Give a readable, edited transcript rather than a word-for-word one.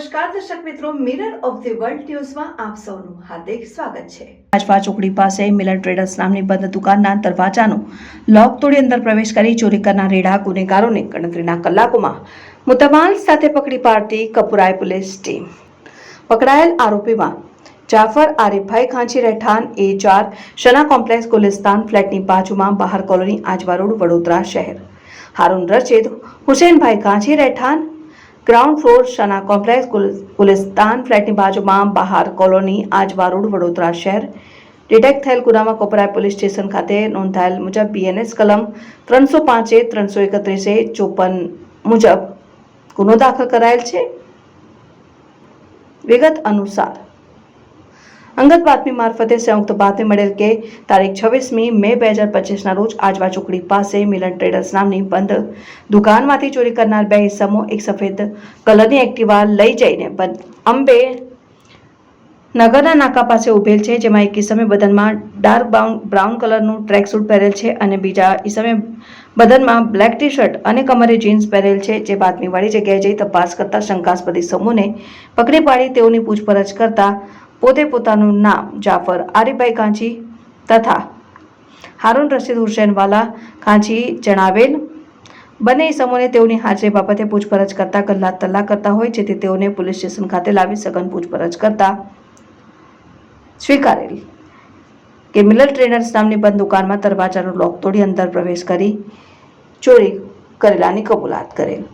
નમસ્કાર દર્શક મિત્રો, મિરર ઓફ ધ વર્લ્ડ ન્યૂઝમાં આપ સૌનું હાર્દિક સ્વાગત છે। આજવા ચોકડી પાસે મિલર ટ્રેડર્સ નામની બંધ દુકાનના દરવાજાનો લોક તોડી અંદર પ્રવેશ કરી ચોરી કરનાર રેડા ગુનેગારોને ગણતરીના કલાકોમાં મુદ્દામાલ સાથે પકડી પાડતી કપુરાઈ પોલીસ ટીમ। પકડાયેલ આરોપીમાં જાફર આરિફભાઈ ખાંચી રહેઠાણ A4 શના કોમ્પ્લેક્સ ગુલિસ્તાન ફ્લેટની બાજુમાં બહાર કોલોની આજવા રોડ વડોદરા શહેર, હારૂન રશીદ હુસૈનભાઈ ખાંચી રહેઠાણ ग्राउंड फ्लोर शना कॉम्प्लेक्स गुलिस्तान फ्लेटनी बाजूમાં બહાર કોલોની આજવા રોડ વડોદરા શહેર। ડિટેક્ટ થયેલ ગુનામાં કપુરાઈ પોલીસ સ્ટેશન ખાતે નોંધાયેલ મુજબ BNS કલમ 305 331 54 મુજબ ગુનો દાખલ કરાયેલ છે। વિગત અનુસાર અંગત બાતમી મારફતે સંયુક્ત બાતમી મળેલ કે તારીખ 26મી મે 2025ના રોજ આજવા ચોકડી પાસે મિલન ટ્રેડર્સ નામની બંધ દુકાનમાંથી ચોરી કરનાર બે ઇસમો એક સફેદ કલરની એક્ટિવા લઈ જઈને અંબે નગરના નાકા પાસે ઉભેલ છે, જેમાં એક ઇસમે બદનમાં ડાર્ક બ્રાઉન કલરનું ટ્રેક સૂટ પહેરેલ છે અને બીજા ઇસમે બદનમાં બ્લેક ટી શર્ટ અને કમરે જીન્સ પહેરેલ છે। જે બાતમીવાળી જગ્યાએ જઈ તપાસ કરતા શંકાસ્પદ ઇસમોને પકડી પાડી તેઓની પૂછપરછ કરતા પોતે પોતાનું નામ જાફર આરિફભાઈ ખાંચી તથા હારૂન રશીદ હુસૈનવાલા ખાંચી જણાવેલ બંને ઇસમોને તેઓની હાજરી બાબતે પૂછપરછ કરતા ગલ્લા તલ્લા કરતા હોય, જેથી તેઓને પોલીસ સ્ટેશન ખાતે લાવી સઘન પૂછપરછ કરતા સ્વીકારેલ કે મિલર ટ્રેડર્સ નામની બંધ દુકાનમાં દરવાજાનો લોક તોડી અંદર પ્રવેશ કરી ચોરી કરેલાની કબૂલાત કરેલ।